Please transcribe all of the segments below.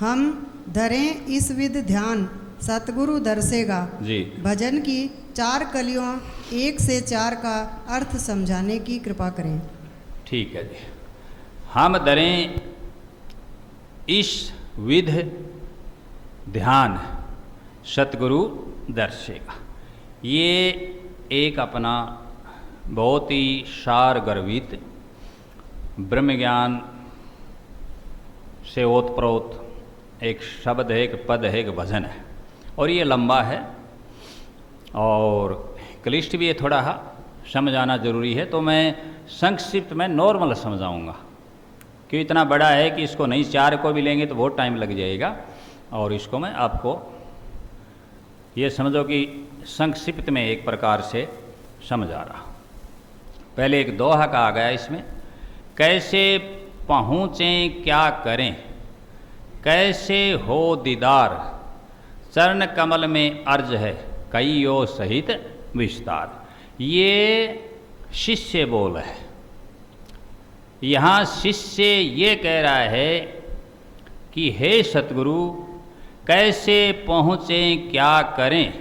हम धरें इस विध ध्यान सतगुरु दर्शेगा जी। भजन की 4 कलियों 1 से 4 का अर्थ समझाने की कृपा करें। ठीक है जी। हम धरें इस विध ध्यान सतगुरु दर्शेगा। ये एक अपना बहुत ही सार गर्वित ब्रह्म ज्ञान से ओतप्रोत एक शब्द है, एक पद है, एक भजन है, और ये लंबा है और क्लिष्ट भी है, थोड़ा समझाना जरूरी है। तो मैं संक्षिप्त में नॉर्मल समझाऊंगा, क्यों इतना बड़ा है कि इसको नहीं 4 को भी लेंगे तो बहुत टाइम लग जाएगा, और इसको मैं आपको ये समझो कि संक्षिप्त में एक प्रकार से समझा रहा। पहले एक दोहा का आ गया इसमें, कैसे पहुँचें क्या करें, कैसे हो दीदार, चरण कमल में अर्ज है कईयो सहित विस्तार। ये शिष्य बोल है। यहाँ शिष्य ये कह रहा है कि हे सतगुरु, कैसे पहुँचें क्या करें,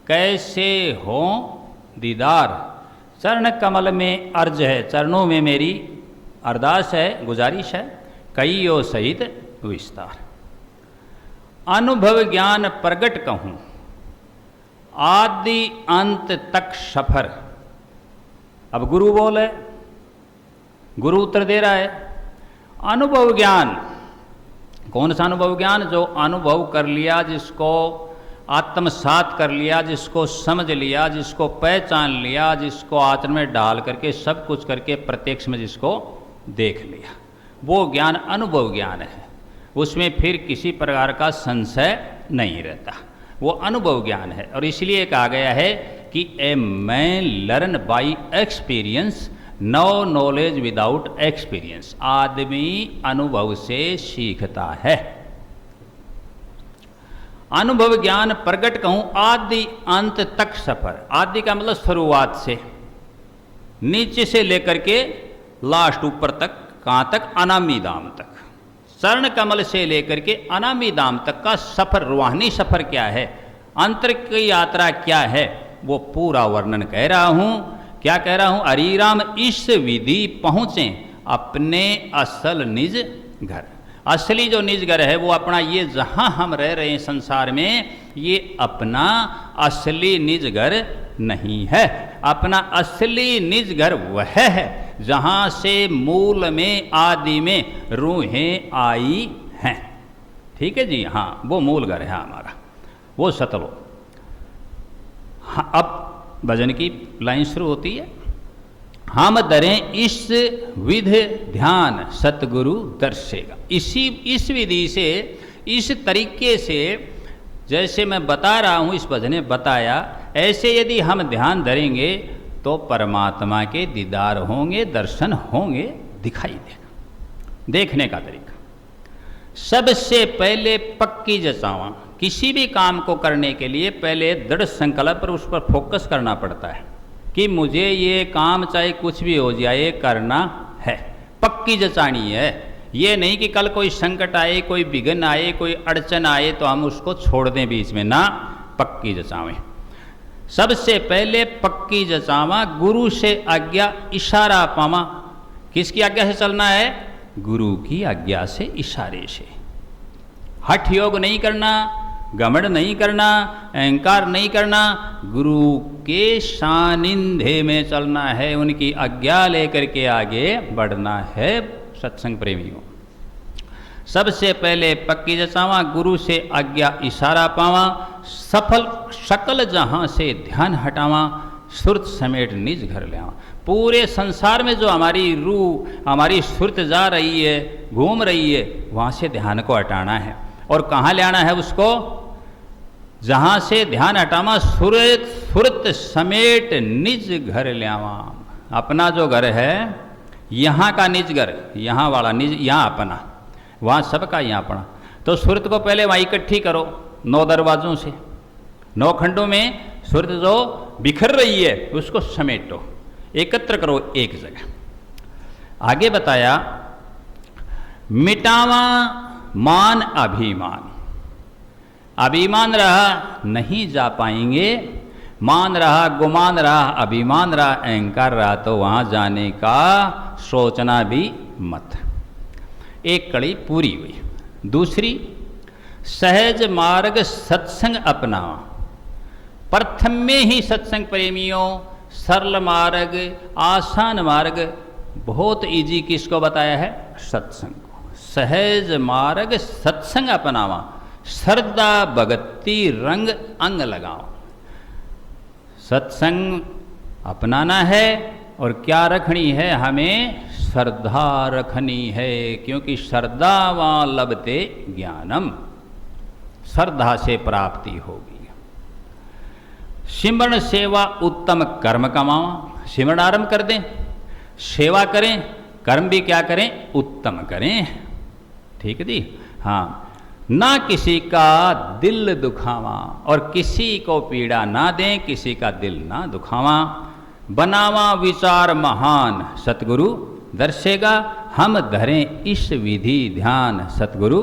कैसे हो दीदार, चरण कमल में अर्ज है, चरणों में मेरी अरदास है, गुजारिश है, कईयो सहित विस्तार। अनुभव ज्ञान प्रगट कहूँ, आदि अंत तक सफर। अब गुरु बोले, गुरु उत्तर दे रहा है, अनुभव ज्ञान। कौन सा अनुभव ज्ञान? जो अनुभव कर लिया, जिसको आत्मसात कर लिया, जिसको समझ लिया, जिसको पहचान लिया, जिसको आचरण में डाल करके सब कुछ करके प्रत्यक्ष में जिसको देख लिया, वो ज्ञान अनुभव ज्ञान है। उसमें फिर किसी प्रकार का संशय नहीं रहता, वो अनुभव ज्ञान है। और इसलिए कहा गया है कि a man learn by experience, no knowledge without experience. आदमी अनुभव से सीखता है। अनुभव ज्ञान प्रगट कहूं, आदि अंत तक सफर। आदि का मतलब शुरुआत से, नीचे से लेकर के लास्ट ऊपर तक, कहाँ तक? अनामी धाम तक। चरण कमल से लेकर के अनामी धाम तक का सफर, रूहानी सफर क्या है, अंतर की यात्रा क्या है, वो पूरा वर्णन कह रहा हूं। क्या कह रहा हूं? हरिराम इस विधि पहुंचे अपने असल निज घर। असली जो निज घर है वो अपना, ये जहां हम रह रहे हैं संसार में, ये अपना असली निज घर नहीं है। अपना असली निज घर वह है जहां से मूल में, आदि में रूहें आई हैं। ठीक है जी, हाँ, वो मूल घर है हमारा, वो सतलो। हाँ, अब भजन की लाइन शुरू होती है, हम दरें इस विध ध्यान सतगुरु दर्शेगा। इस विधि से, इस तरीके से, जैसे मैं बता रहा हूँ, इस भजन ने बताया, ऐसे यदि हम ध्यान धरेंगे तो परमात्मा के दीदार होंगे, दर्शन होंगे, दिखाई देगा। देखने का तरीका, सबसे पहले पक्की जचावा। किसी भी काम को करने के लिए पहले दृढ़ संकल्प पर, उस पर फोकस करना पड़ता है कि मुझे ये काम चाहे कुछ भी हो जाए करना है। पक्की जचानी है। ये नहीं कि कल कोई संकट आए, कोई विघ्न आए, कोई अड़चन आए तो हम उसको छोड़ दें बीच में, ना, पक्की जचावें। सबसे पहले पक्की जचावा, गुरु से आज्ञा इशारा पावा। किसकी आज्ञा से चलना है? गुरु की आज्ञा से, इशारे से। हठ योग नहीं करना, घमंड नहीं करना, अहंकार नहीं करना, गुरु के सानिध्य में चलना है, उनकी आज्ञा लेकर के आगे बढ़ना है। सत्संग प्रेमियों, सबसे पहले पक्की जचावा, गुरु से आज्ञा इशारा पावा, सफल सकल जहां से ध्यान हटावा, सुरत समेट निज घर ले आवा। पूरे संसार में जो हमारी रूह, हमारी सुरत जा रही है, घूम रही है, वहां से ध्यान को हटाना है। और कहाँ ले आना है उसको? जहां से ध्यान हटावा, सुरत समेट निज घर ले आवा। अपना जो घर है, यहाँ का निज घर, यहाँ वाला निज, यहाँ अपना, वहाँ सबका यहाँ अपना। तो सुरत को पहले वहाँ इकट्ठी करो, 9 दरवाजों से, 9 खंडों में सुरत जो बिखर रही है उसको समेटो, एकत्र करो एक जगह। आगे बताया, मिटावा मान अभिमान, अभिमान रहा नहीं जा पाएंगे, मान रहा, गुमान रहा, अभिमान रहा, अहंकार रहा, तो वहाँ जाने का सोचना भी मत। एक कड़ी पूरी हुई। दूसरी, सहज मार्ग सत्संग अपनावा। प्रथम में ही सत्संग प्रेमियों सरल मार्ग, आसान मार्ग, बहुत इजी किसको बताया है? सत्संग को। सहज मार्ग सत्संग अपनावा, श्रद्धा भक्ति रंग अंग लगाओ। सत्संग अपनाना है और क्या रखनी है? हमें श्रद्धा रखनी है, क्योंकि श्रद्धा वहाँ लभते ज्ञानम, श्रद्धा से प्राप्ति होगी। सिमरण सेवा उत्तम कर्म कमावा। सिमरण आरंभ कर दें, सेवा करें, कर्म भी क्या करें? उत्तम करें। ठीक है जी। हाँ, ना किसी का दिल दुखावा और किसी को पीड़ा ना दें, किसी का दिल ना दुखावा। बनावा विचार महान, सतगुरु दर्शेगा। हम धरें इस विधि ध्यान, सतगुरु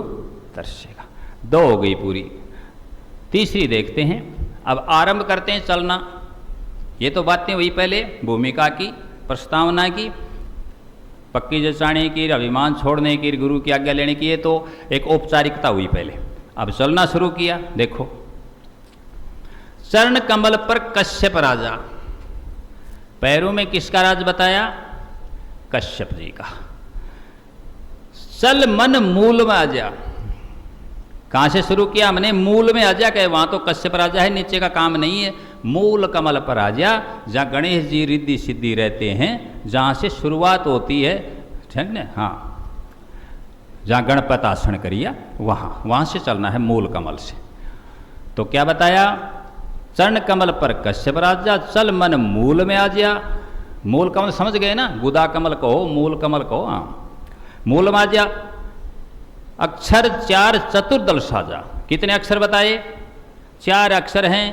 दर्शेगा। दो हो गई पूरी। तीसरी देखते हैं। अब आरंभ करते हैं चलना। ये तो बातें हुई पहले भूमिका की, प्रस्तावना की, पक्की जचाने की, अभिमान छोड़ने की, गुरु की आज्ञा लेने की। ये तो एक औपचारिकता हुई पहले। अब चलना शुरू किया। देखो, चरण कमल पर कश्यप राजा। पैरों में किसका राज बताया? कश्यप जी का। चल मन मूल में आ जा। कहां से शुरू किया हमने? मूल में आ जा। कहे वहां तो कश्यप राजा है, नीचे का काम नहीं है। मूल कमल पर आ जा, जहाँ गणेश जी रिद्धि सिद्धि रहते हैं, जहाँ से शुरुआत होती है, ठीक ना? हाँ, जहाँ गणपत आसन करिया, वहाँ से चलना है, मूल कमल से। तो क्या बताया? चरण कमल पर कश्यप राजा, चल मन मूल में आ जा। मूल कमल समझ गए ना? गुदा कमल कहो, मूल कमल कहो। हाँ, मूल में आ जा। अक्षर 4 चतुर्दल साजा। कितने अक्षर बताए? 4 अक्षर हैं।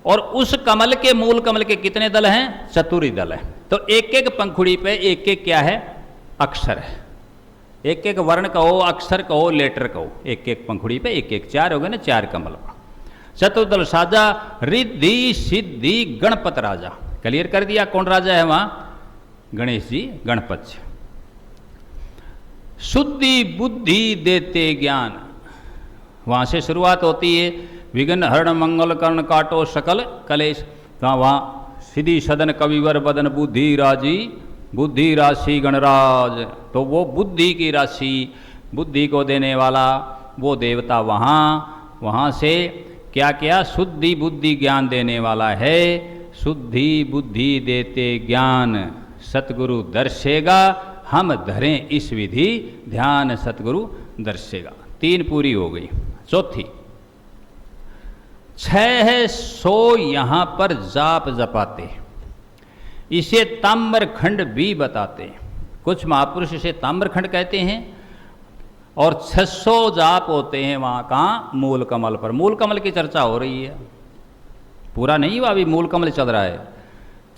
और उस कमल के, मूल कमल के कितने दल हैं? चतुरी दल है। तो एक एक पंखुड़ी पे एक एक क्या है? अक्षर है। एक एक वर्ण कहो, अक्षर कहो, लेटर कहो, एक एक पंखुड़ी पे एक एक। 4 हो गए ना, 4 कमल। चतुर्दल साजा, रिद्धि सिद्धि गणपत राजा। क्लियर कर दिया कौन राजा है वहां? गणेश जी, गणपत जी। शुद्धि बुद्धि देते ज्ञान, वहां से शुरुआत होती है। विघ्न हरण मंगल कर्ण काटो सकल कलेश। वहाँ सिद्धि सदन कविवर बदन बुद्धि राजी, बुद्धि राशि गणराज। तो वो बुद्धि की राशि, बुद्धि को देने वाला वो देवता वहाँ से क्या क्या? शुद्धि बुद्धि ज्ञान देने वाला है। शुद्धि बुद्धि देते ज्ञान, सतगुरु दर्शेगा। हम धरें इस विधि ध्यान, सतगुरु दर्शेगा। 3 पूरी हो गई। चौथी, 6 है सो यहाँ पर जाप जपाते, इसे ताम्रखंड भी बताते। कुछ महापुरुष इसे ताम्रखंड कहते हैं। और 600 जाप होते हैं वहाँ का मूल कमल पर। मूल कमल की चर्चा हो रही है, पूरा नहीं हुआ अभी, मूल कमल चल रहा है।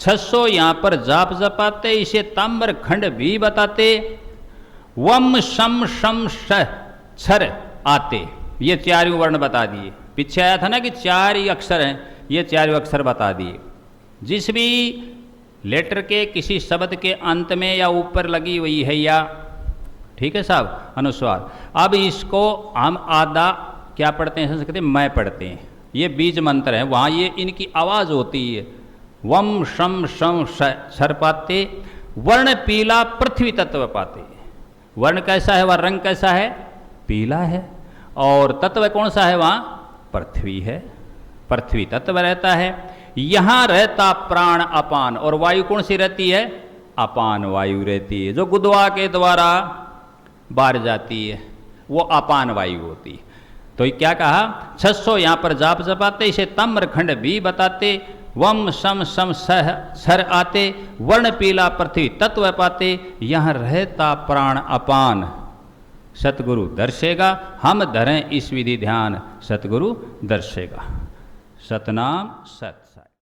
600 यहाँ पर जाप जपाते, इसे ताम्रखंड भी बताते। वम शम शम क्षर आते, ये 4 वर्ण बता दिए। पीछे आया था ना कि 4 ही अक्षर हैं, ये 4 अक्षर बता दिए। जिस भी लेटर के किसी शब्द के अंत में या ऊपर लगी हुई है या, ठीक है साहब, अनुस्वार। अब इसको हम आधा क्या पढ़ते हैं संस्कृत में? मैं पढ़ते हैं। ये बीज मंत्र है, वहाँ ये इनकी आवाज़ होती है। वम शम शम क्षर पाते, वर्ण पीला पृथ्वी तत्व पाते। वर्ण कैसा है? वह रंग कैसा है? पीला है। और तत्व कौन सा है वहाँ? पृथ्वी है, पृथ्वी तत्व रहता है। यहाँ रहता प्राण अपान, और वायु कौन सी रहती है? अपान वायु रहती है, जो गुदवा के द्वारा बाहर जाती है, वो अपान वायु होती है। तो क्या कहा? 600 यहाँ पर जाप जपाते, इसे ताम्रखंड भी बताते। वम शम शम सर आते, वर्ण पीला पृथ्वी तत्व पाते। यहाँ रहता प्राण अपान, सतगुरु दर्शेगा। हम धरें इस विधि ध्यान, सतगुरु दर्शेगा। सतनाम सत।